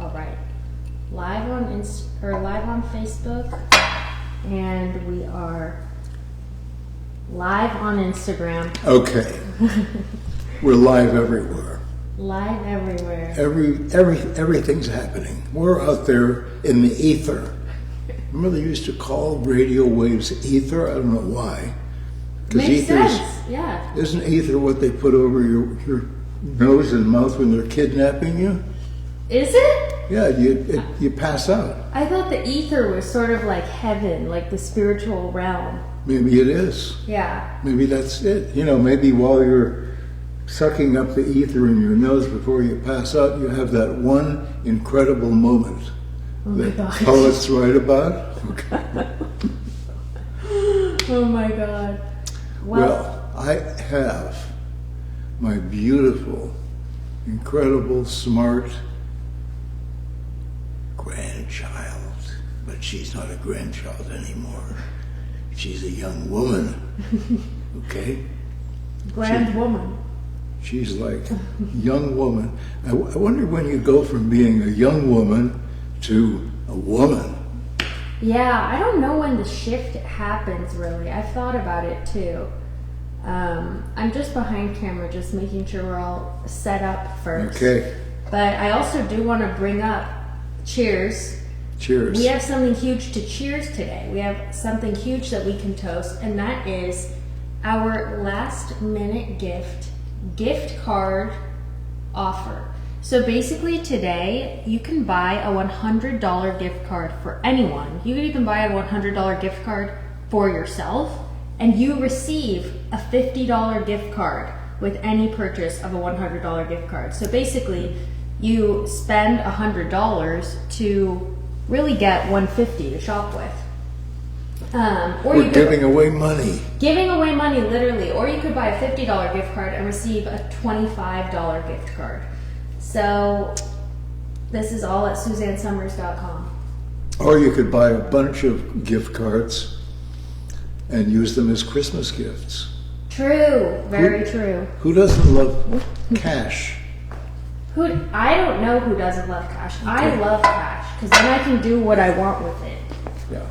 All right. Live on live on Facebook, and we are live on Instagram. Okay. We're live everywhere. Live everywhere. Everything's happening. We're out there in the ether. Remember they used to call radio waves ether? I don't know why. Makes sense. Yeah. Isn't ether what they put over your nose and mouth when they're kidnapping you? Is it? Yeah, you pass out. I thought the ether was sort of like heaven, like the spiritual realm. Maybe it is. Yeah. Maybe that's it. You know, maybe while you're sucking up the ether in your nose before you pass out, you have that one incredible moment that poets write about. Okay. Oh my God. Well, I have my beautiful, incredible, smart grandchild, but she's not a grandchild anymore. She's a young woman, okay? Grand woman. She's like young woman. I wonder when you go from being a young woman to a woman. Yeah, I don't know when the shift happens, really. I've thought about it, too. I'm just behind camera, just making sure we're all set up first. Okay. But I also do want to bring up, cheers. Cheers. We have something huge to cheers today. We have something huge that we can toast, and that is our last minute gift card offer. So basically today, you can buy a $100 gift card for anyone. You can even buy a $100 gift card for yourself, and you receive a $50 gift card with any purchase of a $100 gift card. So basically, you spend $100 to really get $150 to shop with. We're giving away money. Giving away money, literally. Or you could buy a $50 gift card and receive a $25 gift card. So this is all at SuzanneSummers.com. Or you could buy a bunch of gift cards and use them as Christmas gifts. True. Very true. Who doesn't love cash? I don't know who doesn't love cash. Okay. I love cash because then I can do what I want with it. Yeah.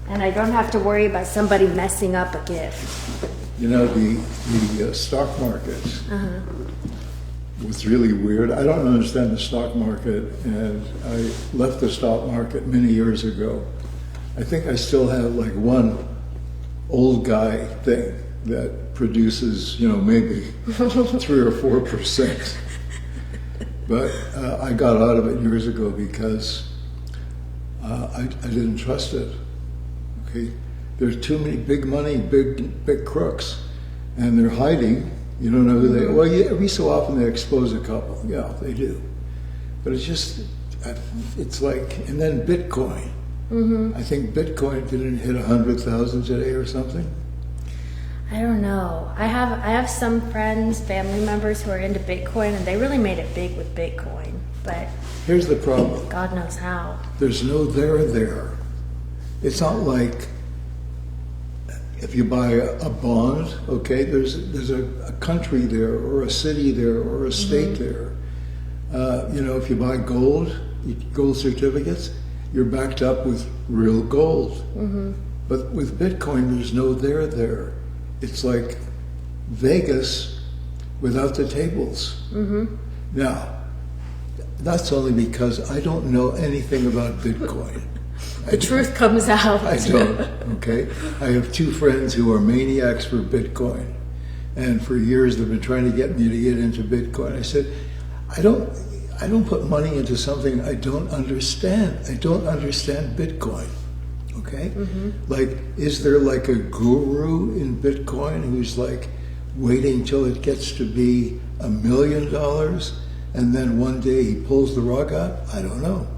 And I don't have to worry about somebody messing up a gift. You know, the stock market was really weird. I don't understand the stock market, and I left the stock market many years ago. I think I still have like one old guy thing that produces, you know, maybe 3 or 4%. But I got out of it years ago because I didn't trust it. Okay, there's too many big money, big crooks, and they're hiding. You don't know who they are. Well, every so often they expose a couple. Yeah, they do. But it's just, it's like, and then Bitcoin. I think Bitcoin didn't hit 100,000 today or something. I don't know. I have some friends, family members who are into Bitcoin, and they really made it big with Bitcoin. But here's the problem. God knows how. There's no there. It's not like if you buy a bond, okay, there's a country there, or a city there, or a state there. You know, if you buy gold certificates, you're backed up with real gold. But with Bitcoin, there's no there. It's like Vegas without the tables. Now, that's only because I don't know anything about Bitcoin. The truth comes out. I don't, okay? I have 2 friends who are maniacs for Bitcoin. And for years they've been trying to get me to get into Bitcoin. I said, I don't put money into something I don't understand. I don't understand Bitcoin. Okay? Like, is there like a guru in Bitcoin who's like waiting till it gets to be $1 million and then one day he pulls the rug out? I don't know.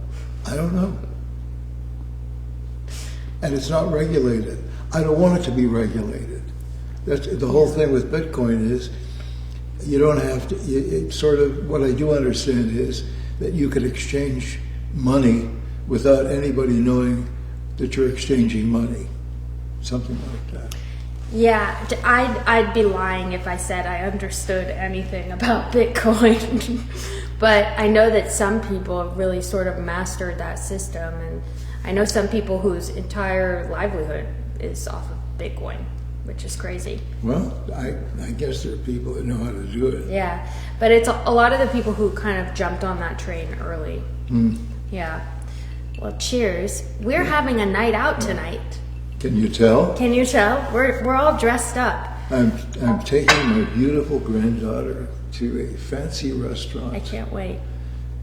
And it's not regulated. I don't want it to be regulated. That's the whole thing with Bitcoin is you don't have to, it's sort of, what I do understand is that you could exchange money without anybody knowing that you're exchanging money. Something like that. Yeah, I'd be lying if I said I understood anything about Bitcoin. But I know that some people have really sort of mastered that system, and I know some people whose entire livelihood is off of Bitcoin, which is crazy. Well, I guess there are people that know how to do it. Yeah, but it's a lot of the people who kind of jumped on that train early. Yeah. Well, cheers. We're having a night out tonight. Can you tell? Can you tell? We're all dressed up. I'm taking my beautiful granddaughter to a fancy restaurant. I can't wait.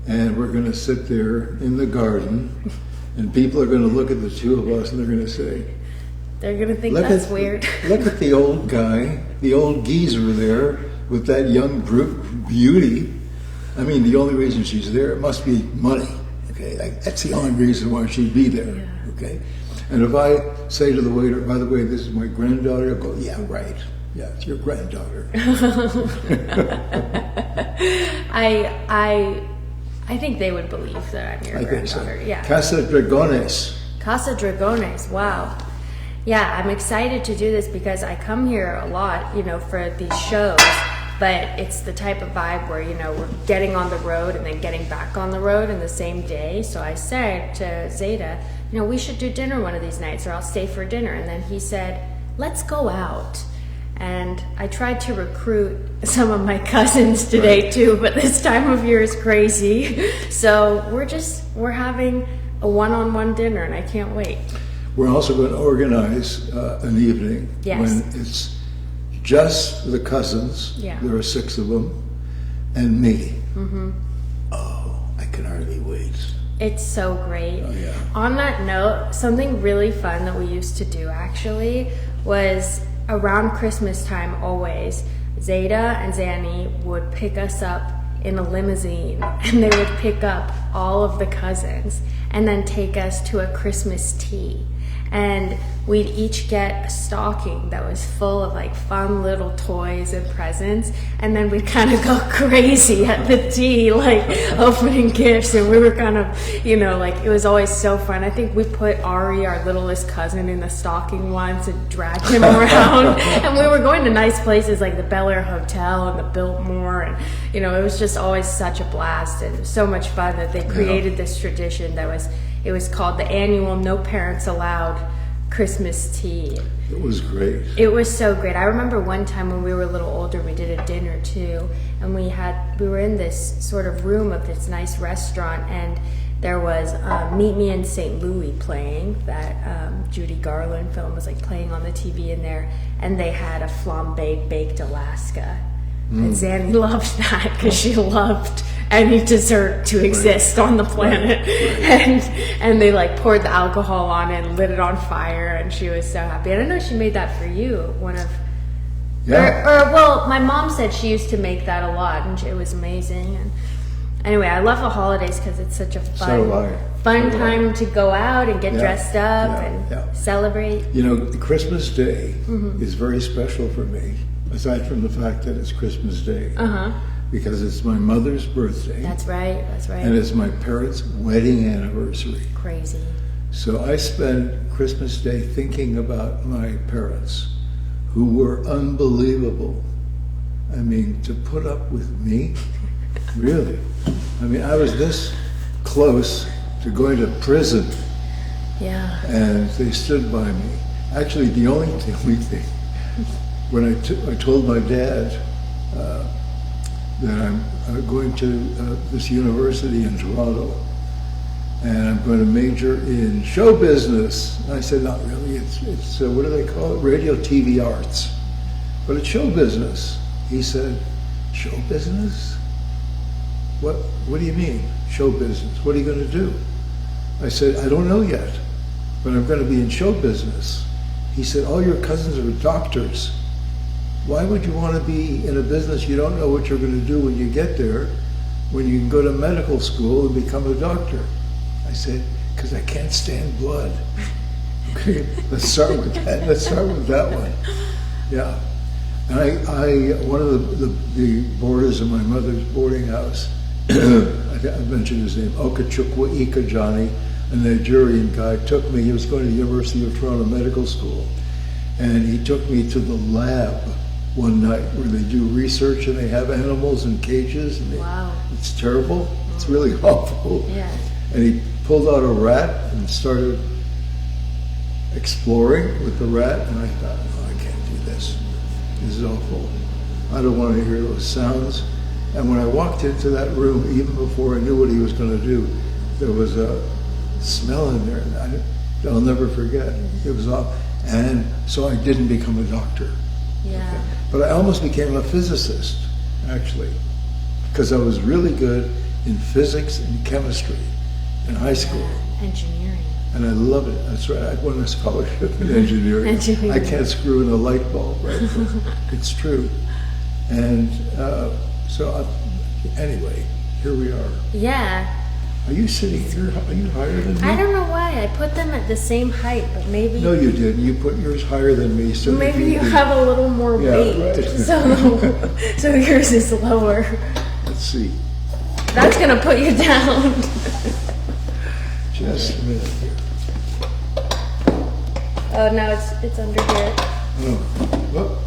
And we're going to sit there in the garden, and people are going to look at the two of us, and they're going to say, They're going to think that's weird. Look at the old guy, the old geezer there with that young beauty. I mean, the only reason she's there, it must be money. Okay, that's the only reason why she'd be there. Yeah. Okay, and if I say to the waiter, by the way, this is my granddaughter, I'll go, yeah, right. Yeah, it's your granddaughter. I think they would believe that I'm your I think so. granddaughter. Yeah. Casa Dragones. Casa Dragones. Wow. Yeah, I'm excited to do this because I come here a lot, for these shows, but it's the type of vibe where, we're getting on the road and then getting back on the road in the same day. So I said to Zeta, we should do dinner one of these nights or I'll stay for dinner. And then he said, let's go out. And I tried to recruit some of my cousins today too, but this time of year is crazy. So we're having a one-on-one dinner and I can't wait. We're also going to organize an evening when it's just the cousins. Yeah. There are 6 of them, and me. Oh, I can hardly wait. It's so great. Oh, yeah. On that note, something really fun that we used to do actually was around Christmas time always, Zeta and Zanny would pick us up in a limousine and they would pick up all of the cousins and then take us to a Christmas tea. And we'd each get a stocking that was full of like fun little toys and presents, and then we'd kind of go crazy at the tea, like opening gifts, and we were kind of, like it was always so fun. I think we put Ari, our littlest cousin, in the stocking once and dragged him around, and we were going to nice places like the Bel Air Hotel and the Biltmore, and it was just always such a blast and so much fun that they created this tradition that was called the annual No Parents Allowed Christmas tea. It was great. It was so great. I remember one time when we were a little older, we did a dinner too, and we were in this sort of room of this nice restaurant, and there was Meet Me in St. Louis playing, that Judy Garland film was like playing on the TV in there, and they had a flambéed baked Alaska. And Zanny loved that because she loved any dessert to exist on the planet. And they like poured the alcohol on it and lit it on fire, and she was so happy. And I know she made that for you, well, my mom said she used to make that a lot, and it was amazing. And anyway, I love the holidays because it's such a fun time to go out and get dressed up and celebrate. Christmas Day is very special for me, aside from the fact that it's Christmas Day. Because it's my mother's birthday. That's right. And it's my parents' wedding anniversary. Crazy. So I spend Christmas Day thinking about my parents, who were unbelievable. I mean, to put up with me, really. I mean, I was this close to going to prison. Yeah. And they stood by me. Actually, the only thing, when I told my dad that I'm going to this university in Toronto, and I'm going to major in show business. And I said, not really, it's what do they call it? Radio, TV arts. But it's show business. He said, show business? What do you mean, show business? What are you going to do? I said, I don't know yet, but I'm going to be in show business. He said, all your cousins are doctors. Why would you want to be in a business you don't know what you're going to do when you get there, when you can go to medical school and become a doctor? I said, because I can't stand blood. Okay, let's start with that. Let's start with that one. Yeah. And one of the boarders of my mother's boarding house, I mentioned his name, Okachukwu Ikajani, a Nigerian guy, took me. He was going to the University of Toronto Medical School, and he took me to the lab one night where they do research and they have animals in cages. And Wow. it's terrible. It's really awful. Yeah. And he pulled out a rat and started exploring with the rat. And I thought, no, I can't do this. This is awful. I don't want to hear those sounds. And when I walked into that room, even before I knew what he was going to do, there was a smell in there. And I'll never forget. It was off. And so I didn't become a doctor. Yeah. But I almost became a physicist, actually, because I was really good in physics and chemistry in high school. Engineering. And I love it. That's right. I won a scholarship in engineering. Engineering. I can't screw in a light bulb, right? It's true. And anyway, here we are. Yeah. Are you sitting here? Are you higher than me? I don't know why. I put them at the same height, but maybe. No, you didn't. You put yours higher than me. So Maybe you have a little more Yeah, weight. right. So yours is lower. Let's see. That's going to put you down. Just a minute here. Oh, no, it's under here. Oh,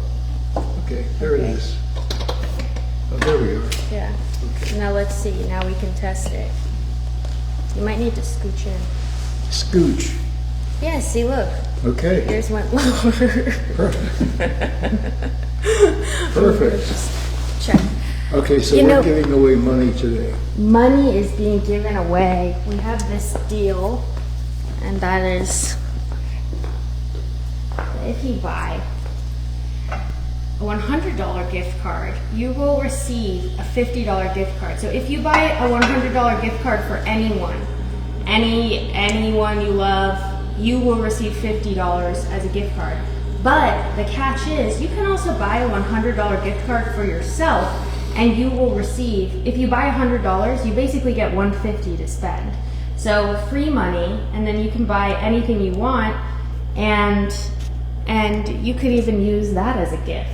okay, there it Okay. is. Oh, there we are. Yeah. Okay. Now let's see. Now we can test it. You might need to scooch in. Scooch. Yeah, see, look. Okay. Yours went lower. Perfect. Just check. Okay, so You we're know- giving away money today. Money is being given away. We have this deal, and that is if you buy a $100 gift card, you will receive a $50 gift card. So if you buy a $100 gift card for anyone you love, you will receive $50 as a gift card. But the catch is, you can also buy a $100 gift card for yourself, and you will receive, if you buy $100, you basically get $150 to spend. So free money, and then you can buy anything you want, and you could even use that as a gift.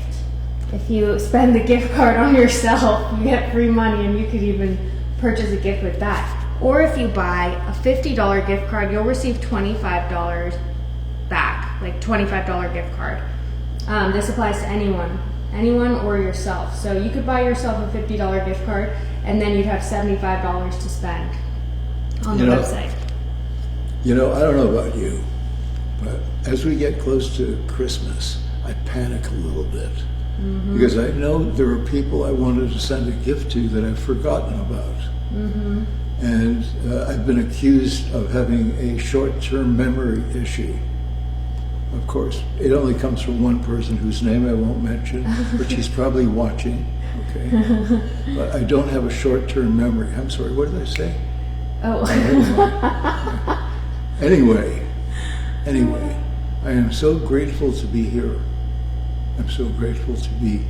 If you spend the gift card on yourself, you get free money, and you could even purchase a gift with that. Or if you buy a $50 gift card, you'll receive $25 back, like $25 gift card. This applies to anyone or yourself. So you could buy yourself a $50 gift card, and then you'd have $75 to spend on the website. You know, I don't know about you, but as we get close to Christmas, I panic a little bit. Mm-hmm. Because I know there are people I wanted to send a gift to that I've forgotten about. Mm-hmm. And I've been accused of having a short-term memory issue. Of course, it only comes from one person whose name I won't mention, but she's probably watching, okay? But I don't have a short-term memory. I'm sorry, what did I say? Oh. Anyway, I am so grateful to be here. I'm so grateful to be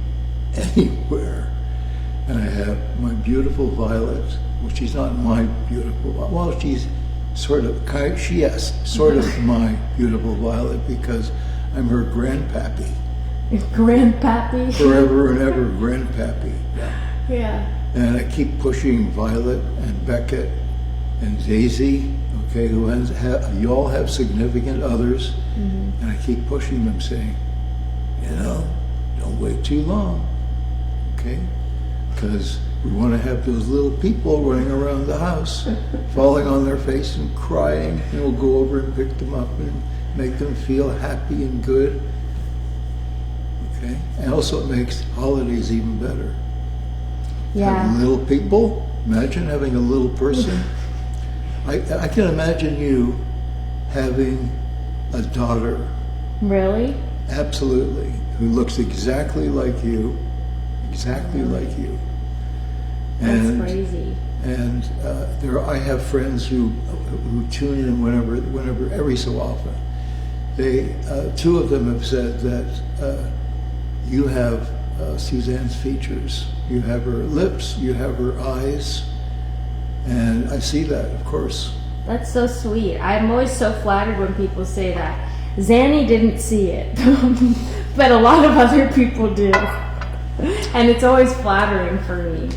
anywhere. And I have my beautiful Violet, well, she's not my beautiful, well, she's sort of my beautiful Violet, because I'm her grandpappy. Grandpappy. Forever and ever grandpappy. Yeah. And I keep pushing Violet and Beckett and Daisy, okay, you all have significant others, and I keep pushing them, saying, you know, don't wait too long, okay? Because we want to have those little people running around the house, falling on their face and crying, and we'll go over and pick them up and make them feel happy and good, okay? And also it makes holidays even better. Yeah. Having little people, imagine having a little person. I can imagine you having a daughter. Really? Absolutely, who looks exactly like you, like you. That's crazy. And I have friends who tune in whenever, every so often. Two of them have said that you have Suzanne's features. You have her lips, you have her eyes, and I see that, of course. That's so sweet. I'm always so flattered when people say that. Zanny didn't see it, but a lot of other people do. And it's always flattering for me.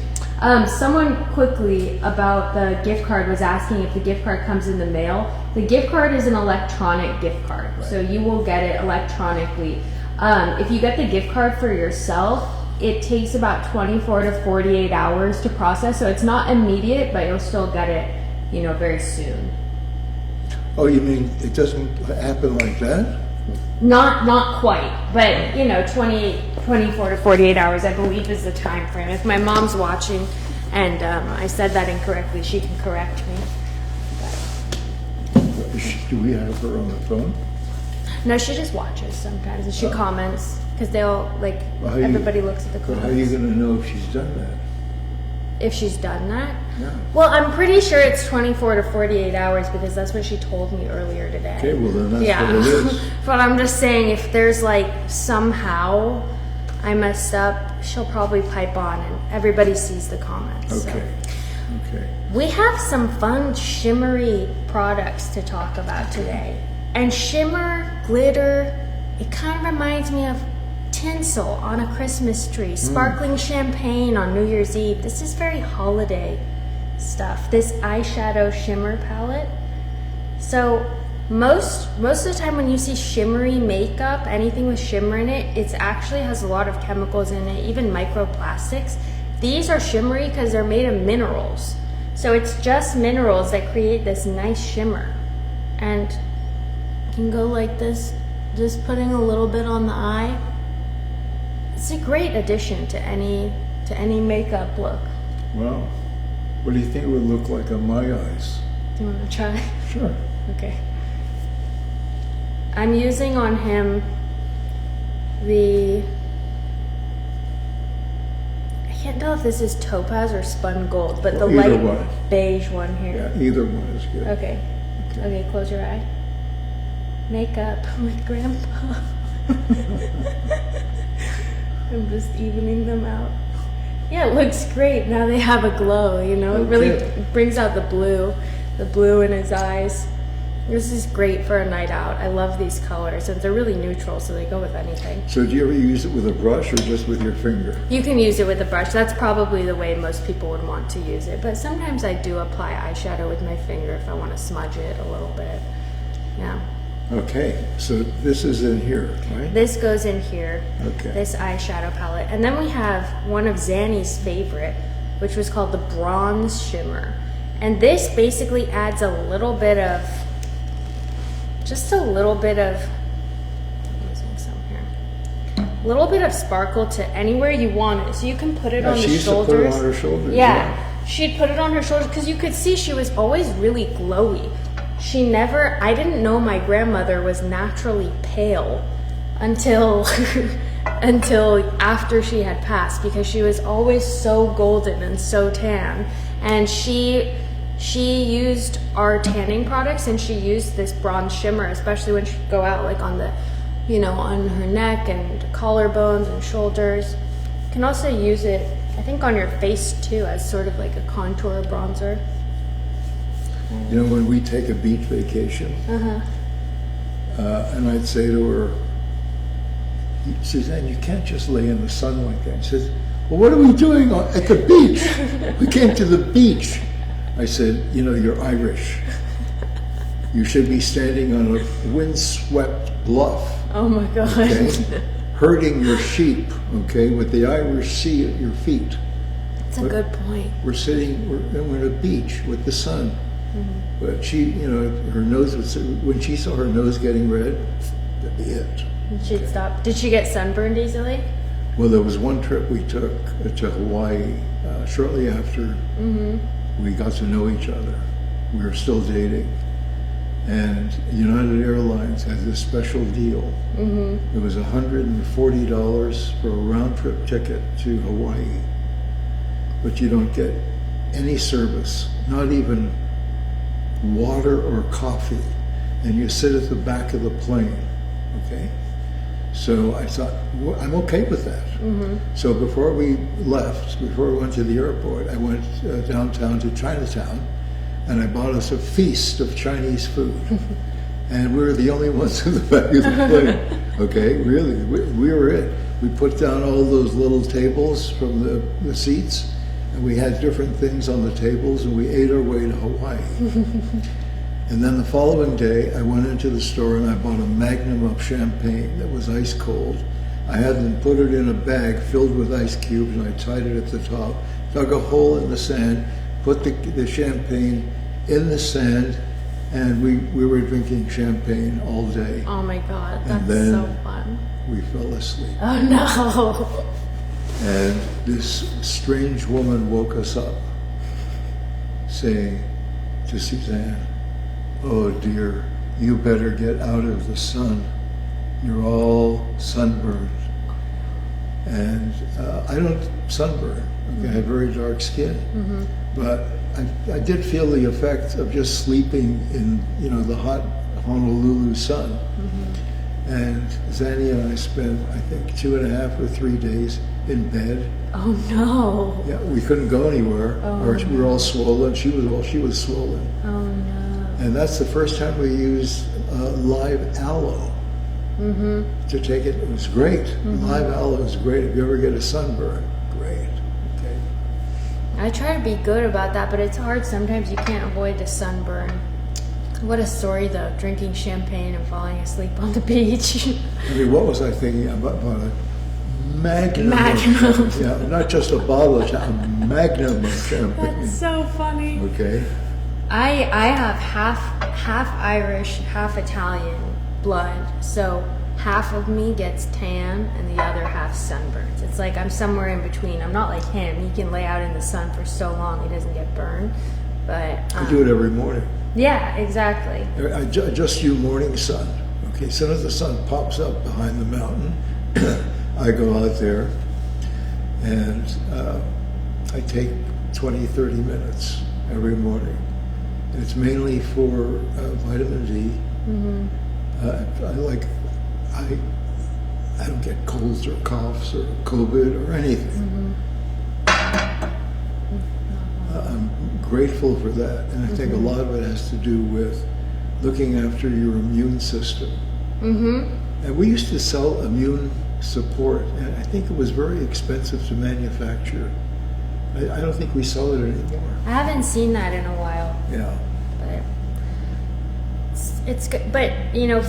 Someone quickly about the gift card was asking if the gift card comes in the mail. The gift card is an electronic gift card, so you will get it electronically. If you get the gift card for yourself, it takes about 24 to 48 hours to process. So it's not immediate, but you'll still get it, very soon. Oh, you mean it doesn't happen like that? Not quite, but 24 to 48 hours, I believe, is the time frame. If my mom's watching and I said that incorrectly, she can correct me. Do we have her on the phone? No, she just watches sometimes and she comments because Well, everybody looks at the But comments. how are you going to know if she's done that? If she's done that? Yeah. Well, I'm pretty sure it's 24 to 48 hours because that's what she told me earlier today. Okay, well then that's Yeah. what it is. But I'm just saying, if there's somehow I messed up, she'll probably pipe on and everybody sees the comments. so. Okay. Okay. We have some fun shimmery products to talk about today. And shimmer, glitter, it kind of reminds me of tinsel on a Christmas tree, sparkling champagne on New Year's Eve. This is very holiday stuff. This eyeshadow shimmer palette. So most of the time when you see shimmery makeup, anything with shimmer in it, it actually has a lot of chemicals in it, even microplastics. These are shimmery because they're made of minerals. So it's just minerals that create this nice shimmer. And you can go like this, just putting a little bit on the eye. It's a great addition to any makeup look. Well, what do you think it would look like on my eyes? Do you want to try? Sure. Okay. I'm using on him the... I can't tell if this is topaz or spun gold, but the Well, either light one. beige one here. Yeah, either one is good. Okay. Okay, close your eye. Makeup with Grandpa. I'm just evening them out. Yeah, it looks great. Now they have a glow, It really Okay. brings out the blue in his eyes. This is great for a night out. I love these colors, and they're really neutral, so they go with anything. So do you ever use it with a brush or just with your finger? You can use it with a brush. That's probably the way most people would want to use it. But sometimes I do apply eyeshadow with my finger if I want to smudge it a little bit. Yeah. Okay, so this is in here, right? This goes in here, Okay. this eyeshadow palette. And then we have one of Zanny's favorite, which was called the Bronze Shimmer. And this basically adds a little bit of, I'm using some here. A little bit of sparkle to anywhere you want it. So you can put it Yeah, on she the used to shoulders. put it on her shoulders, Yeah. yeah. She'd put it on her shoulders because you could see she was always really glowy. I didn't know my grandmother was naturally pale until after she had passed, because she was always so golden and so tan. And she used our tanning products, and she used this bronze shimmer, especially when she'd go out on the, on her neck and collarbones and shoulders. You can also use it, I think, on your face too, as sort of like a contour bronzer. When we take a beach vacation, and I'd say to her, Suzanne, you can't just lay in the sun like that. She says, well, what are we doing at the beach? We came to the beach. I said, you're Irish. You should be standing on a windswept bluff, Oh my god. okay, herding your sheep, okay, with the Irish Sea at your feet. That's a good point. We're on a beach with the sun. But she, her nose was, when she saw her nose getting red, that'd be it. She'd stop. Did she get sunburned easily? Well, there was one trip we took to Hawaii shortly after we got to know each other. We were still dating. And United Airlines had this special deal. It was $140 for a round trip ticket to Hawaii. But you don't get any service, not even water or coffee, and you sit at the back of the plane, okay? So I thought, well, I'm okay with that. So before we went to the airport, I went downtown to Chinatown, and I bought us a feast of Chinese food. And we were the only ones in the back of the plane, okay? Really, we were it. We put down all those little tables from the seats, and we had different things on the tables, and we ate our way to Hawaii. And then the following day, I went into the store and I bought a magnum of champagne that was ice cold, I had them put it in a bag filled with ice cubes, and I tied it at the top, dug a hole in the sand, put the champagne in the sand, and we were drinking champagne all day. Oh my God, And that's then- so fun. We fell asleep. Oh no. And this strange woman woke us up, saying to Suzanne, "Oh dear, you better get out of the sun. You're all sunburned." And I don't sunburn. Okay, I have very dark skin, but I did feel the effect of just sleeping in the hot Honolulu sun. And Zanny and I spent, I think, 2.5 or 3 days in bed. Oh no. Yeah, we couldn't go anywhere. We were all swollen. She was swollen. Oh no. And that's the first time we used live aloe to take it. It was great. Live aloe is great. If you ever get a sunburn, great. Okay. I try to be good about that, but it's hard. Sometimes you can't avoid the sunburn. What a story, though, drinking champagne and falling asleep on the beach. I mean, what was I thinking about a magnum? Magnum. Yeah, not just a bottle of champagne, a magnum of champagne. That's so funny. Okay. I have half Irish, half Italian blood, so half of me gets tan and the other half sunburns. It's like I'm somewhere in between. I'm not like him. He can lay out in the sun for so long he doesn't get burned. But I do it every morning. yeah, exactly. I just use morning sun. Okay, as soon as the sun pops up behind the mountain, I go out there and I take 20, 30 minutes every morning. And it's mainly for vitamin D. I don't get colds or coughs or COVID or anything. I'm grateful for that, and I think a lot of it has to do with looking after your immune system. And we used to sell immune support, and I think it was very expensive to manufacture. I don't think we sell it anymore. I haven't seen that in a while. Yeah. But it's good. But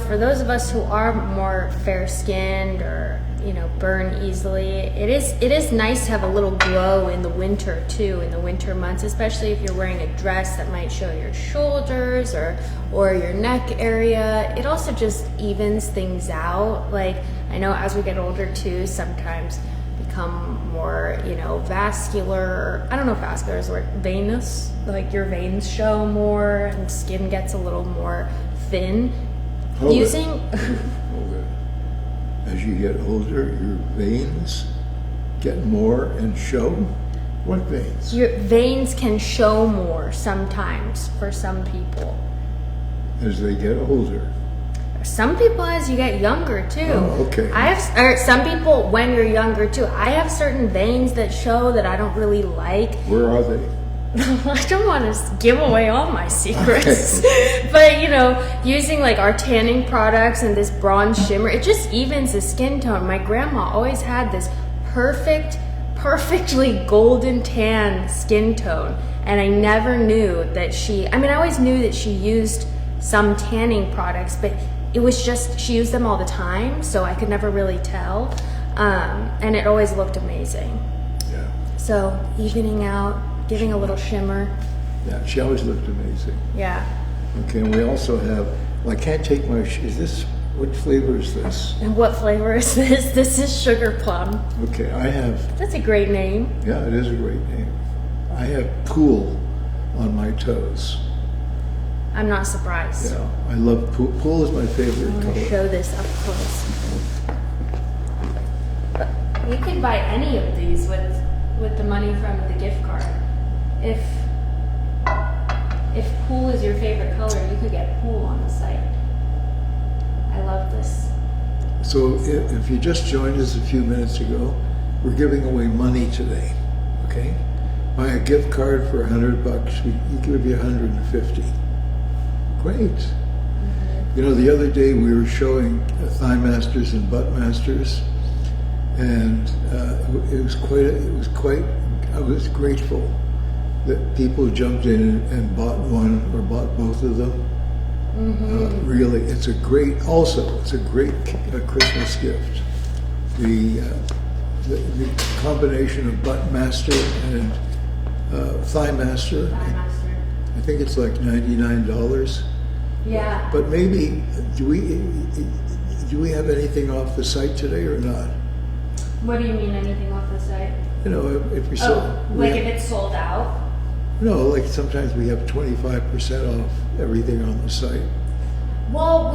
for those of us who are more fair-skinned or burn easily, it is nice to have a little glow in the winter too. In the winter months, especially if you're wearing a dress that might show your shoulders or your neck area, it also just evens things out. Like I know as we get older too, sometimes become more vascular. I don't know if vascular is the word. Venous, like your veins show more and skin gets a little more thin. Hold it. Using Hold it. As you get older, your veins get more and show. What veins? your veins can show more sometimes for some people. As they get older. Some people as you get younger too. Oh, okay. Or some people when you're younger too. I have certain veins that show that I don't really like. Where are they? I don't want to give away all my secrets, but using like our tanning products and this bronze shimmer, it just evens the skin tone. My grandma always had this perfectly golden tan skin tone, and I never knew that I always knew that she used some tanning products, but it was just she used them all the time, so I could never really tell, and it always looked amazing. Yeah. So evening out, giving a little shimmer. Yeah, she always looked amazing. Yeah. Okay, and we also have, I can't take my, what flavor is this? And what flavor is this? This is sugar plum. Okay, I have, That's a great name. yeah, it is a great name. I have pool on my toes. I'm not surprised. Yeah, I love pool. Pool is my favorite I'm going to color. show this up close. You can buy any of these with the money from the gift card. If pool is your favorite color, you could get pool on the site. I love this. So if you just joined us a few minutes ago, we're giving away money today, okay? Buy a gift card for $100, we give you 150. Great. The other day we were showing Thigh Masters and Butt Masters, and I was grateful that people jumped in and bought one or bought both of them. Really, it's a great Christmas gift. the combination of Butt Master and Thigh Master. Thigh Master. I think it's like $99. Yeah. But maybe do we have anything off the site today or not? What do you mean, anything off the site? You know, if we sold, if it's sold out? no, like sometimes we have 25% off everything on the site. Well,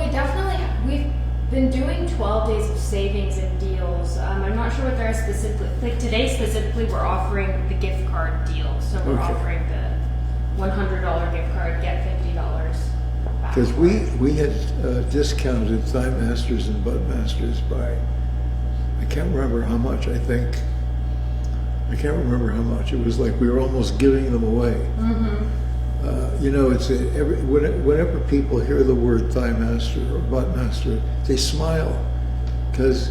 we've been doing 12 days of savings and deals. I'm not sure what they're specifically, like today specifically, we're offering the gift card deal. So we're Okay. offering the $100 gift card, get $50 back. Because we had discounted Thigh Masters and Butt Masters by, I can't remember how much. I can't remember how much. It was like we were almost giving them away. Mm-hmm. You know, whenever people hear the word Thigh Master or Butt Master, they smile because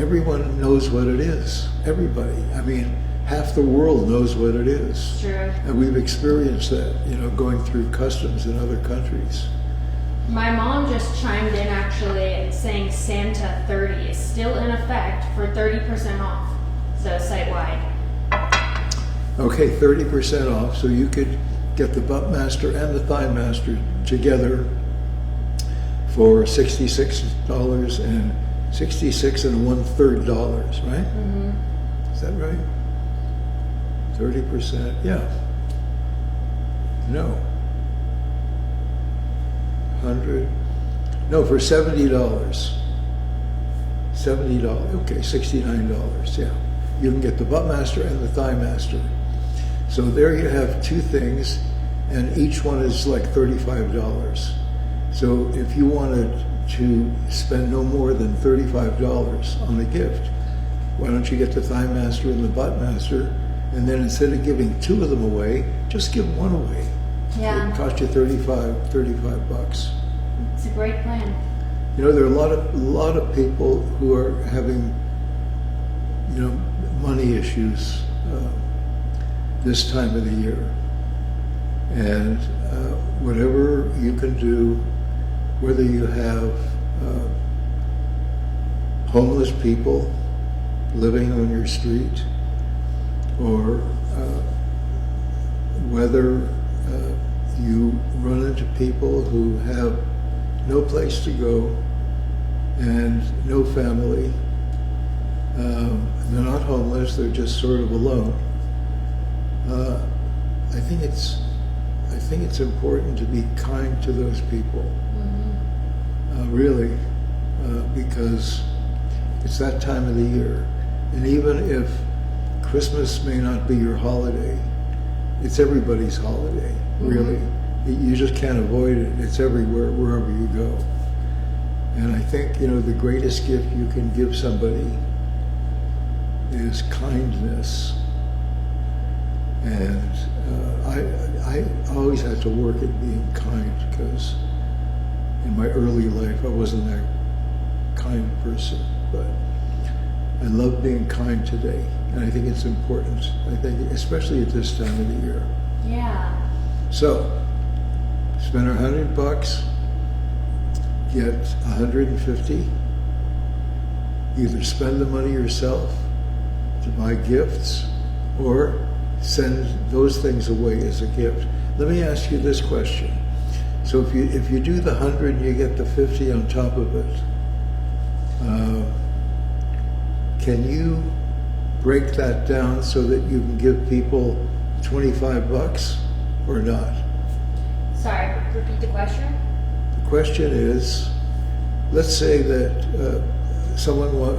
everyone knows what it is. Everybody. I mean, half the world knows what it is. True. And we've experienced that, you know, going through customs in other countries. My mom just chimed in actually saying Santa 30 is still in effect for 30% off. So site-wide. Okay, 30% off, so you could get the Butt Master and the Thigh Master together for $66 and $66 and 1/3, right? Mm-hmm. Is that right? 30%, yeah. No. 100, no, for $70. $70, okay, $69, yeah. You can get the Butt Master and the Thigh Master. So there you have two things, and each one is like $35. So if you wanted to spend no more than $35 on a gift, why don't you get the Thigh Master and the Butt Master, and then instead of giving two of them away, just give one away. Yeah. It cost you $35 bucks. It's a great plan. You know, there are a lot of people who are having, you know, money issues this time of the year, and whatever you can do, whether you have homeless people living on your street, or whether you run into people who have no place to go and no family. They're not homeless, they're just sort of alone. I think it's important to be kind to those people. Mm-hmm. Really, because it's that time of the year. And even if Christmas may not be your holiday, it's everybody's holiday, really. Mm-hmm. You just can't avoid it. It's everywhere, wherever you go. And I think, you know, the greatest gift you can give somebody is kindness. And I always had to work at being kind, because in my early life I wasn't a kind person, but I love being kind today, and I think it's important. I think especially at this time of the year. Yeah. So spend $100, get 150. Either spend the money yourself to buy gifts, or send those things away as a gift. Let me ask you this question. So if you do the 100 and you get the 50 on top of it, can you break that down so that you can give people $25 or not? Sorry, repeat the question. The question is, let's say that someone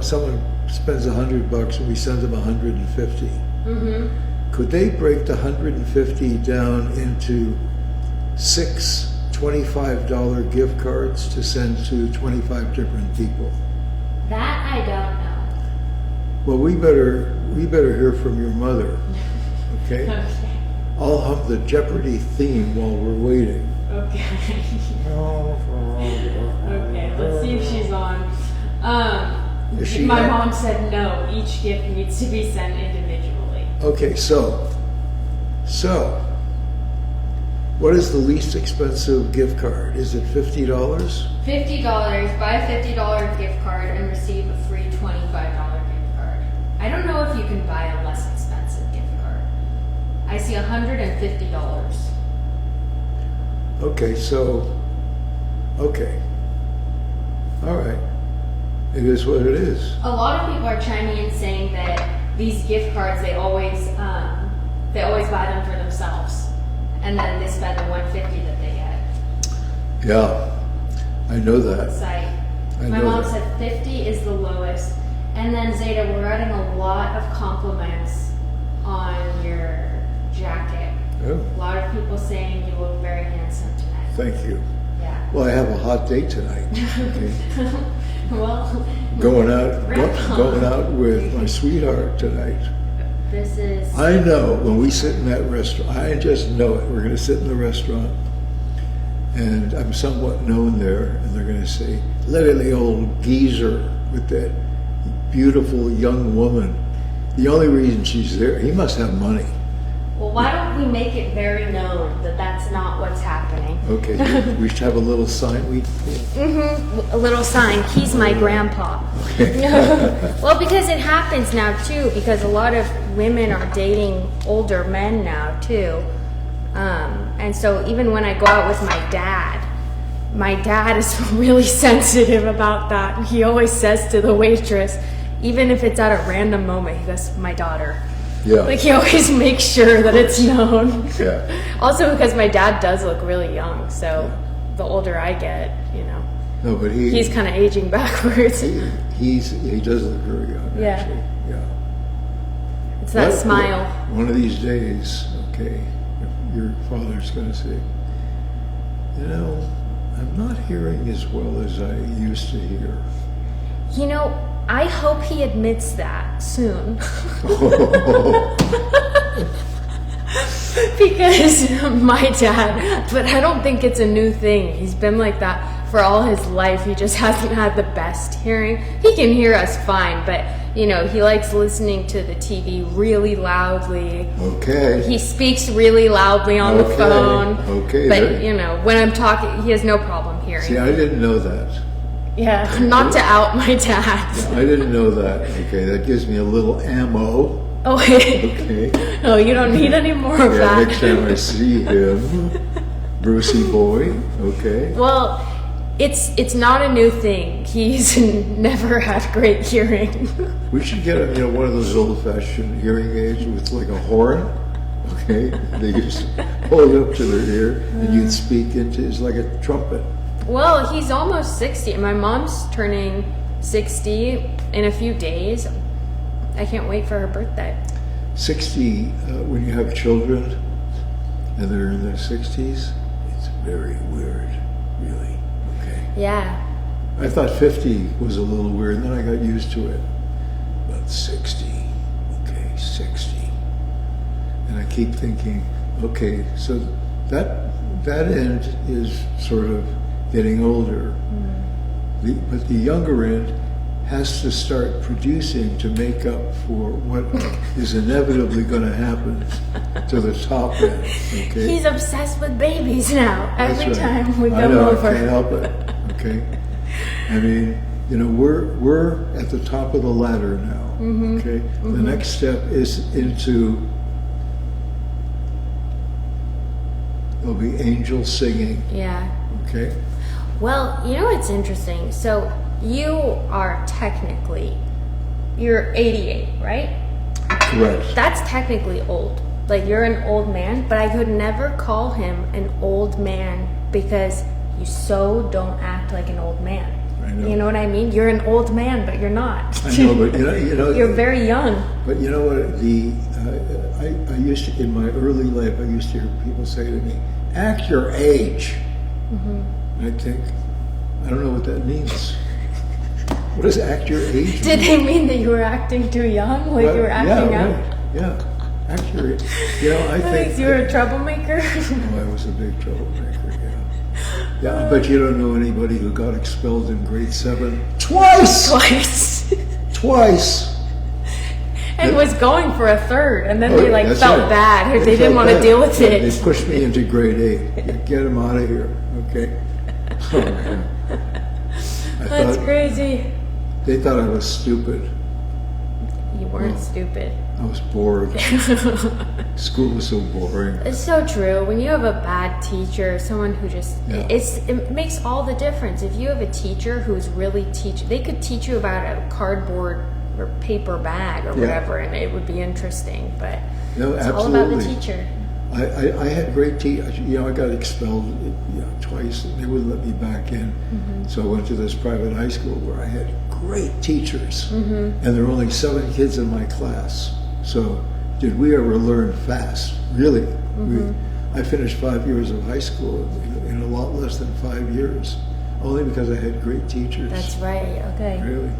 spends $100 and we send them 150. Mm-hmm. Could they break the 150 down into 6 $25 gift cards to send to 25 different people? That I don't know. Well, we better hear from your mother, okay? Okay. I'll hum the Jeopardy theme while we're waiting. Okay. Okay, let's see if she's on. Is she My on? mom said no, each gift needs to be sent individually. Okay, so What is the least expensive gift card? Is it $50? $50. Buy a $50 gift card and receive a free $25 gift card. I don't know if you can buy a less expensive gift card. I see $150. Okay, so, okay. All right. It is what it is. A lot of people are chiming in saying that these gift cards they always buy them for themselves, and then they spend the $150 that they get. Yeah, I know The that. site. I My know mom that. said 50 is the lowest, and then Zeta, we're getting a lot of compliments on your jacket. Oh, A lot of people saying you look very handsome tonight. thank you. Yeah. Well, I have a hot date tonight. Okay. Well, Going out, Right on. going out with my sweetheart tonight. this is. I know when we sit in that restaurant, I just know it. We're going to sit in the restaurant, and I'm somewhat known there, and they're going to say, "Look at the old geezer with that beautiful young woman. The only reason she's there, he must have money." Well, why don't we make it very known that that's not what's happening? Okay, we should have a little sign. A little sign, he's my grandpa. Well, because it happens now too, because a lot of women are dating older men now too. And so even when I go out with my dad is really sensitive about that. He always says to the waitress, even if it's at a random moment, he goes, "My daughter." Yeah. Like he always makes sure that it's known. Yeah. Also because my dad does look really young, so the older I get, No, but he's kind of aging backwards. he does look very young. Yeah. Actually. Yeah. It's that But smile. One of these days, okay, your father's going to say, I'm not hearing as well as I used to hear. I hope he admits that soon. Because my dad, but I don't think it's a new thing. He's been like that for all his life. He just hasn't had the best hearing. He can hear us fine, but he likes listening to the TV really loudly. Okay. He speaks really loudly on the Okay. phone. Okay. But when I'm talking, he has no problem hearing. See, I didn't know that. Yeah, not to out my dad. I didn't know that. Okay, that gives me a little ammo. Oh, Okay. oh, you don't need any more of Yeah, that. next time I see him, Brucey boy. Okay. Well, it's not a new thing. He's never had great hearing. We should get him, one of those old-fashioned hearing aids with like a horn. Okay, they just hold it up to their ear, and you'd speak into it's like a trumpet. Well, he's almost 60. My mom's turning 60 in a few days. I can't wait for her birthday. 60, when you have children and they're in their 60s, it's very weird, really. Okay. Yeah. I thought 50 was a little weird, and then I got used to it. But 60, okay, 60. And I keep thinking, okay, so that end is sort of getting older. But the younger end has to start producing to make up for what is inevitably going to happen to the top end. Okay, He's obsessed with babies now. That's Every right. time we I come know, over. I can't help it. Okay, I mean, we're at the top of the ladder now. Okay, the next step is into. There'll be angels singing. Yeah. Okay. Well, it's interesting. So you are you're 88, right? Correct. That's technically old. Like you're an old man, but I could never call him an old man because you so don't act like an old man. I know. You know what I mean? You're an old man, but you're not. I know, but You're very young. But you know what? I used to, in my early life, I used to hear people say to me, "Act your age." And I think, I don't know what that means. What does act your age Did mean? they mean that you were acting too young? Like you were acting yeah, out? right. Yeah, act your age. I think Like you were a troublemaker? I was a big troublemaker. Yeah. Yeah, but you don't know anybody who got expelled in grade 7 twice. Twice. Twice. and was going for a third, and then Oh, they like that's felt right. bad if they didn't felt want to bad. deal with Yeah, it. They pushed me into grade 8. Get him out of here, okay? Oh, man. That's crazy. They thought I was stupid. You weren't stupid. I was bored. School was so boring. It's so true. When you have a bad teacher, someone who just Yeah. it makes all the difference. If you have a teacher who's really they could teach you about a cardboard or paper bag or Yeah. whatever, and it would be interesting. But No, it's all about the absolutely. teacher. I had great teachers. You know, I got expelled twice. They wouldn't let me back in. So I went to this private high school where I had great teachers. And there were only 7 kids in my class. So did we ever learn fast? Really. I finished 5 years of high school in a lot less than 5 years. Only because I had great teachers. That's right. Okay. Really.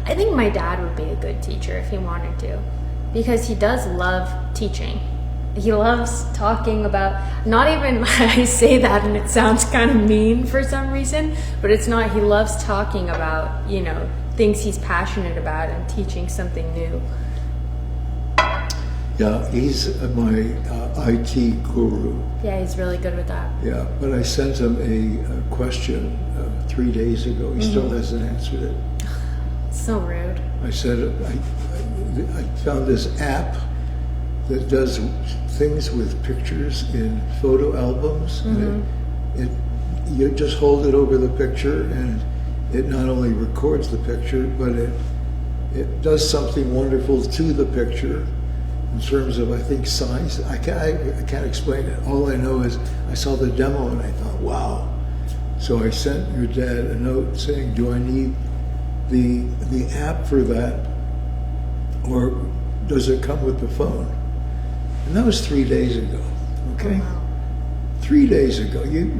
I think my dad would be a good teacher if he wanted to, because he does love teaching. He loves talking about, not even, I say that and it sounds kind of mean for some reason, but it's not. He loves talking about, things he's passionate about and teaching something new. Yeah, he's my IT guru. Yeah, he's really good with that. Yeah, but I sent him a question 3 days ago. He still hasn't answered it. It's so rude. I said, I found this app that does things with pictures in photo albums. And you just hold it over the picture and it not only records the picture, but it does something wonderful to the picture in terms of, I think, size. I can't explain it. All I know is I saw the demo and I thought, wow. So I sent your dad a note saying, do I need the app for that, or does it come with the phone? And that was 3 days ago, okay? Oh, wow. 3 days ago. You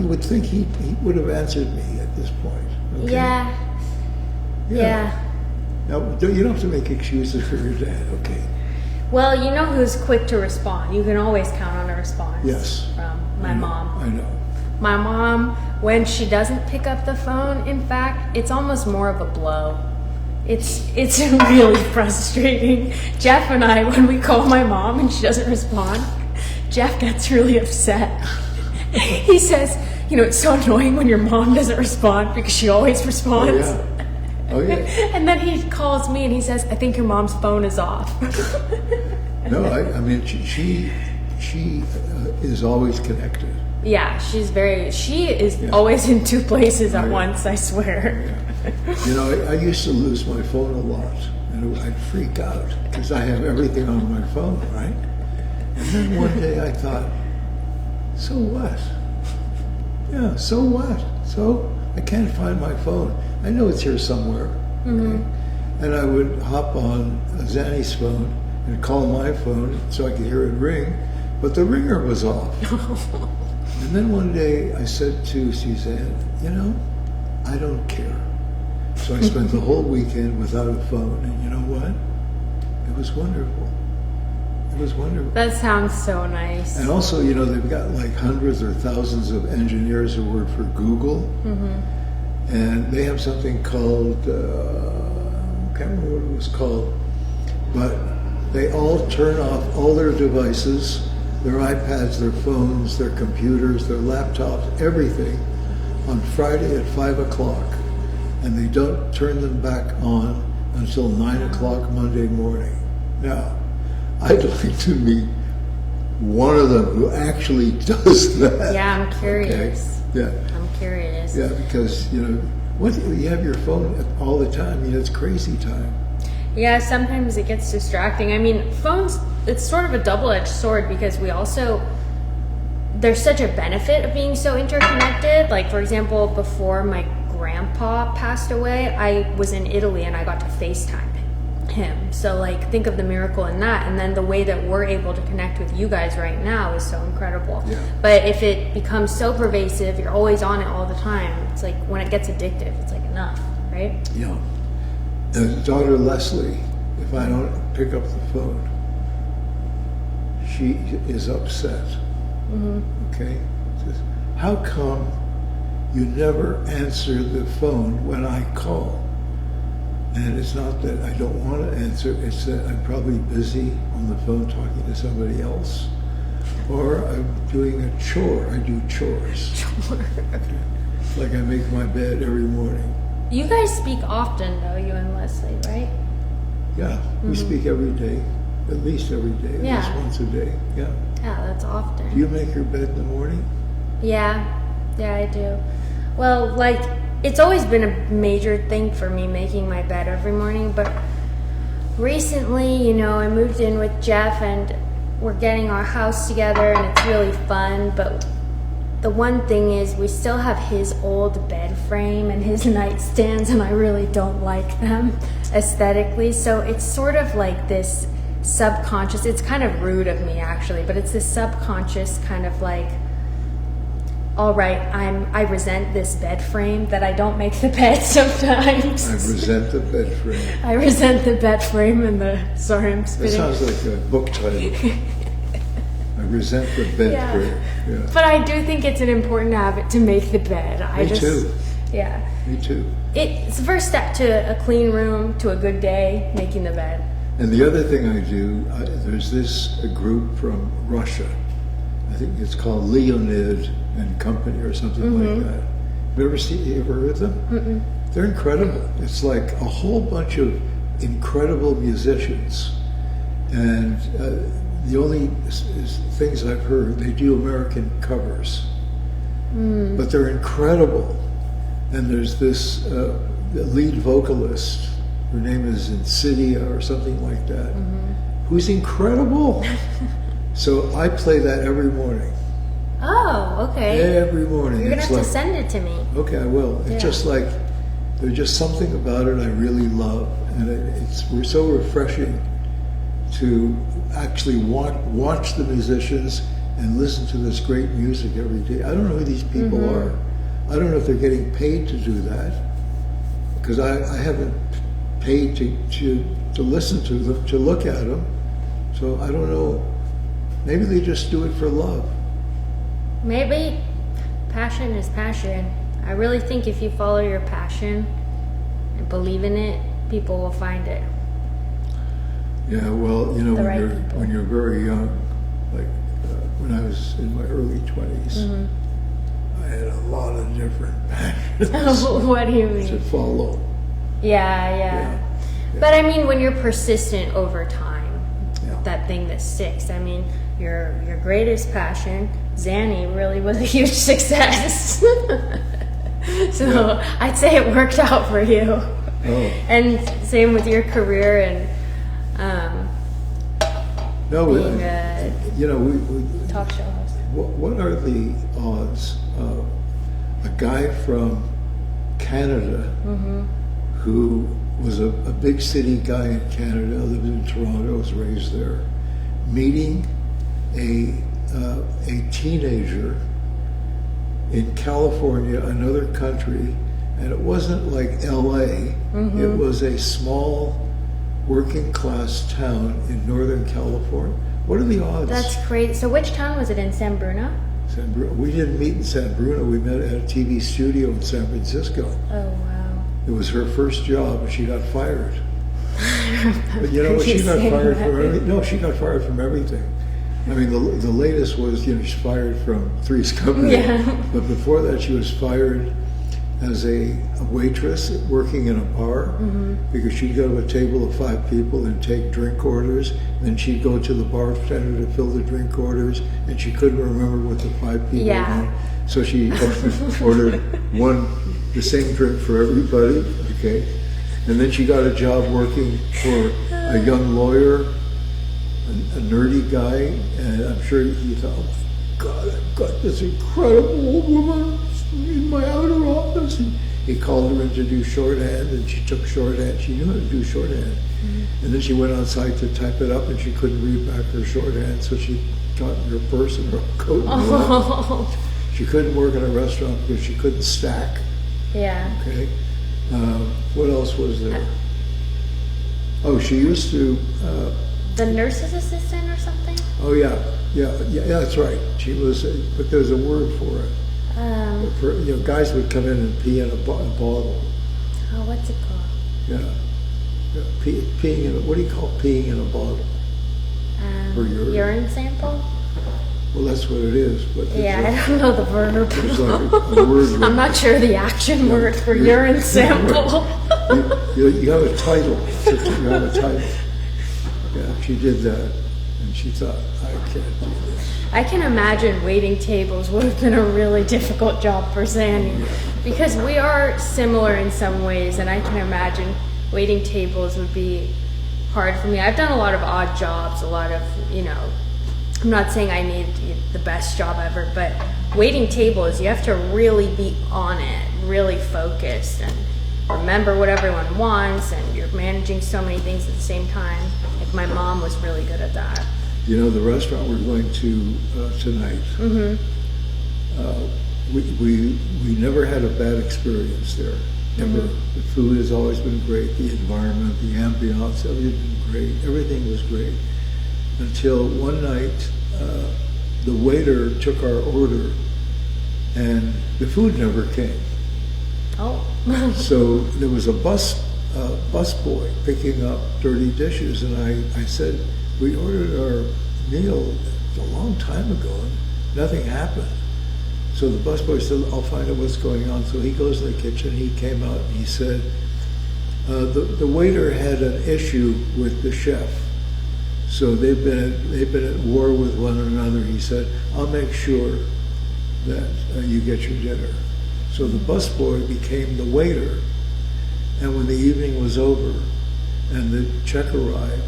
would think he would have answered me at this point. Okay? Yeah. Now, you don't have to make excuses for your dad, okay? Well, you know who's quick to respond. You can always count on a response. Yes. From my mom. I know. My mom, when she doesn't pick up the phone, in fact, it's almost more of a blow. It's really frustrating. Jeff and I, when we call my mom and she doesn't respond, Jeff gets really upset. He says, it's so annoying when your mom doesn't respond because she always responds. Oh, yeah. And then he calls me and he says, I think your mom's phone is off. No, I mean, she is always connected. Yeah, she is always in 2 places at once, I swear. I used to lose my phone a lot, and I'd freak out because I have everything on my phone, right? And then one day I thought, so what? Yeah, so what? So I can't find my phone. I know it's here somewhere. Okay? And I would hop on Zanny's phone and call my phone so I could hear it ring, but the ringer was off. And then one day I said to Suzanne, I don't care. So I spent the whole weekend without a phone, and you know what? It was wonderful. It was wonderful. That sounds so nice. And also, they've got like hundreds or thousands of engineers who work for Google, and they have something called, I can't remember what it was called, but they all turn off all their devices, their iPads, their phones, their computers, their laptops, everything, on Friday at 5 o'clock. And they don't turn them back on until 9 o'clock Monday morning. Now, I'd like to meet one of them who actually does that. Yeah, I'm curious. Okay? Yeah. I'm curious. Yeah, because, you have your phone all the time. It's crazy time. Yeah, sometimes it gets distracting. I mean, phones, it's sort of a double-edged sword because there's such a benefit of being so interconnected. Like, for example, before my grandpa passed away, I was in Italy and I got to FaceTime him. So think of the miracle in that. And then the way that we're able to connect with you guys right now is so incredible. Yeah. But if it becomes so pervasive, you're always on it all the time. It's like when it gets addictive, it's like enough, right? Yeah. Daughter Leslie, if I don't pick up the phone, she is upset. Okay? Says, how come you never answer the phone when I call? And it's not that I don't want to answer, it's that I'm probably busy on the phone talking to somebody else. Or I'm doing a chore. I do chores. Like I make my bed every morning. You guys speak often, though, you and Leslie, right? Yeah, we speak every day. At least every day. At Yeah. least once a day. Yeah. Yeah, that's often. Do you make your bed in the morning? Yeah, I do. Well, like, it's always been a major thing for me making my bed every morning, but recently, I moved in with Jeff and we're getting our house together and it's really fun, but the one thing is we still have his old bed frame and his nightstands, and I really don't like them aesthetically, so it's sort of like this subconscious, it's kind of rude of me actually, but it's this subconscious kind of like, all right, I resent this bed frame that I don't make the bed sometimes. I resent the bed frame. I resent the bed frame and sorry, I'm That spitting. sounds like a book title. I resent the bed Yeah. frame. Yeah. But I do think it's an important habit to make the bed. Me too. Yeah. Me too. It's the first step to a clean room, to a good day, making the bed. And the other thing I do, there's a group from Russia. I think it's called Leonid and Company or something like that. You ever heard of them? Mm-mm. They're incredible. It's like a whole bunch of incredible musicians. And the only things I've heard, they do American covers. But they're incredible. And there's this lead vocalist, her name is Insidia or something like that, who's incredible. So I play that every morning. Oh, okay. Every morning. You're going to It's have like, to send it to me. okay, I will. It's Yeah. just like, there's just something about it I really love. And we're so refreshing to actually watch the musicians and listen to this great music every day. I don't know who these people are. I don't know if they're getting paid to do that, because I haven't paid to listen to them, to look at them. So I don't know. Maybe they just do it for love. Maybe passion is passion. I really think if you follow your passion and believe in it, people will find it. Yeah, well, The right people. when you're very young, like when I was in my early 20s, I had a lot of different passions What do you to mean? follow. Yeah. But I mean, when you're persistent over time, Yeah. that thing that sticks. I mean, your greatest passion, Zanny, really was a huge success. So Yeah. I'd say it worked out for you. Oh. And same with your career and No, being a we talk show host. what are the odds of a guy from Canada who was a big city guy in Canada, lived in Toronto, was raised there, meeting a teenager in California, another country, and it wasn't like LA, it was a small working class town in Northern California. What are the odds? That's crazy. So which town was it in? San Bruno? San Bruno. We didn't meet in San Bruno. We met at a TV studio in San Francisco. Oh, wow. It was her first job, and she got fired. But you know what? She You got saying fired that? from everything. No, she got fired from everything. I mean, the latest was, she's fired from Three's Company. Yeah. But before that, she was fired as a waitress working in a bar, because she'd go to a table of 5 people and take drink orders. Then she'd go to the bartender to fill the drink orders, and she couldn't remember what the 5 people Yeah. wanted. So she ordered the same drink for everybody, okay? And then she got a job working for a young lawyer, a nerdy guy, and I'm sure he thought, oh my God, I've got this incredible woman in my outer office. And he called her in to do shorthand, and she took shorthand. She knew how to do shorthand. And then she went on site to type it up, and she couldn't read back her shorthand, so she got in her purse and her coat and left. Oh, She couldn't work in a restaurant because she couldn't stack. yeah. Okay. What else was there? Oh, she used to. The nurse's assistant or something? Oh yeah, that's right. She was, but there's a word for it. Guys would come in and pee in a bottle. Oh, what's it called? Yeah. peeing in what do you call peeing in a bottle? For urine? Urine sample? Well, that's what it is. But Yeah, I don't know the verb. There's like a word. I'm not sure the action word for urine sample. You have a title. You have a title. Yeah, she did that, and she thought, I can't do this. I can imagine waiting tables would have been a really difficult job for Zanny because we are similar in some ways, and I can imagine waiting tables would be hard for me. I've done a lot of odd jobs, a lot of, I'm not saying I need the best job ever, but waiting tables, you have to really be on it, really focused, and remember what everyone wants, and you're managing so many things at the same time. Like my mom was really good at that. You know, the restaurant we're going to tonight, we never had a bad experience there. Never. The food has always been great, the environment, the ambiance, everything was great. Until one night, the waiter took our order and the food never came. Oh. So there was a bus boy picking up dirty dishes, and I said, we ordered our meal a long time ago and nothing happened. So the busboy said, I'll find out what's going on. So he goes in the kitchen, he came out and he said, the waiter had an issue with the chef. So they've been at war with one another. He said, I'll make sure that you get your dinner. So the busboy became the waiter, and when the evening was over and the check arrived,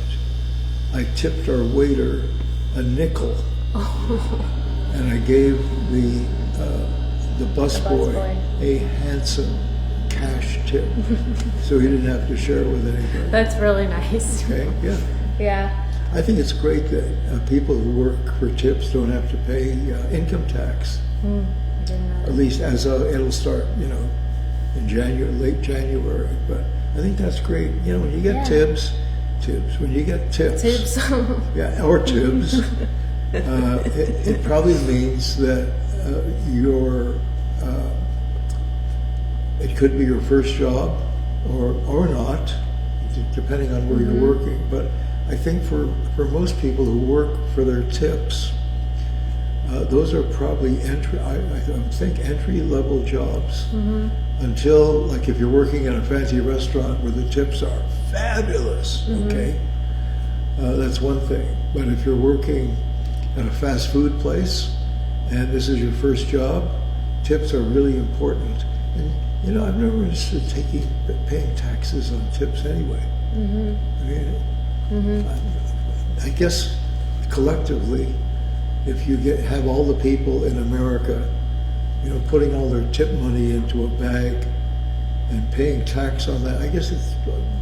I tipped our waiter a nickel, and I gave the busboy a handsome cash tip, so he didn't have to share it with anybody. That's really nice. Okay, yeah. Yeah. I think it's great that people who work for tips don't have to pay income tax. I didn't know. At least it'll start, in late January. But I think that's great. When you get tips, when you get tips, yeah, or tibs, it probably means that it could be your first job or not, depending on where you're working. But I think for most people who work for their tips, those are probably entry level jobs. Until, like, if you're working in a fancy restaurant where the tips are fabulous, okay, that's one thing. But if you're working at a fast food place and this is your first job, tips are really important. And I've never understood paying taxes on tips anyway. I mean, I guess collectively, if you have all the people in America, putting all their tip money into a bag and paying tax on that, I guess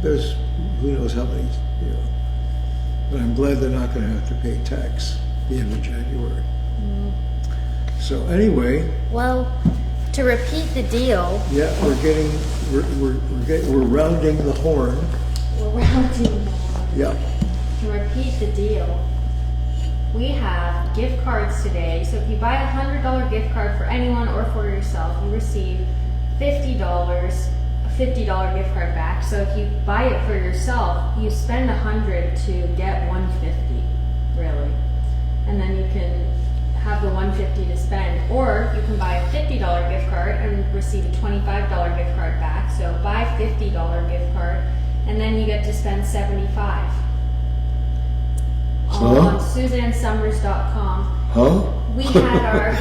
there's who knows how many, but I'm glad they're not going to have to pay tax at the end of January. So anyway. Well, to repeat the deal. Yeah, we're rounding the horn. We're rounding the horn. Yeah. To repeat the deal, we have gift cards today. So if you buy a $100 gift card for anyone or for yourself, you receive $50, a $50 gift card back. So if you buy it for yourself, you spend $100 to get $150, really. And then you can have the $150 to spend, or you can buy a $50 gift card and receive a $25 gift card back. So buy a $50 gift card, and then you get to spend $75. On SuzanneSummers.com. Huh? We had our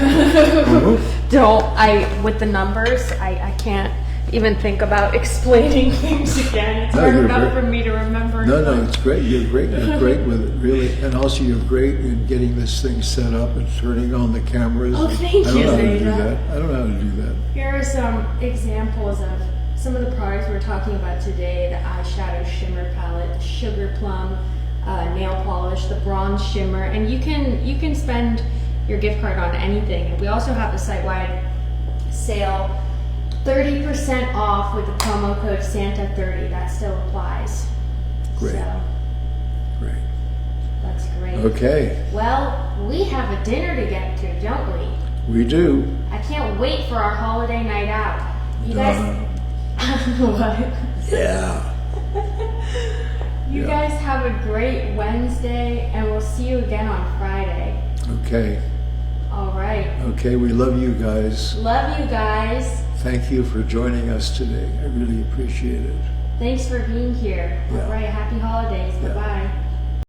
with the numbers, I can't even think about explaining things again. It's hard enough for me to remember. No, it's great. You're great with it, really. And also you're great in getting this thing set up and turning on the cameras. Oh, thank you, I don't know how to do Zeta. that. I don't know how to do that. Here are some examples of some of the products we're talking about today. The eyeshadow shimmer palette, sugar plum, nail polish, the bronze shimmer, and you can spend your gift card on anything. And we also have a site-wide sale, 30% off with the promo code Santa30. That still applies. Great. So, Great. that's great. Okay. Well, we have a dinner to get to, don't we? We do. I can't wait for our holiday night out. You guys. What? Yeah. You Yeah. guys have a great Wednesday, and we'll see you again on Friday. Okay. All right. Okay, we love you guys. Love you guys. Thank you for joining us today. I really appreciate it. Thanks for being here. Yeah. All right. Happy holidays. Yeah. Bye-bye.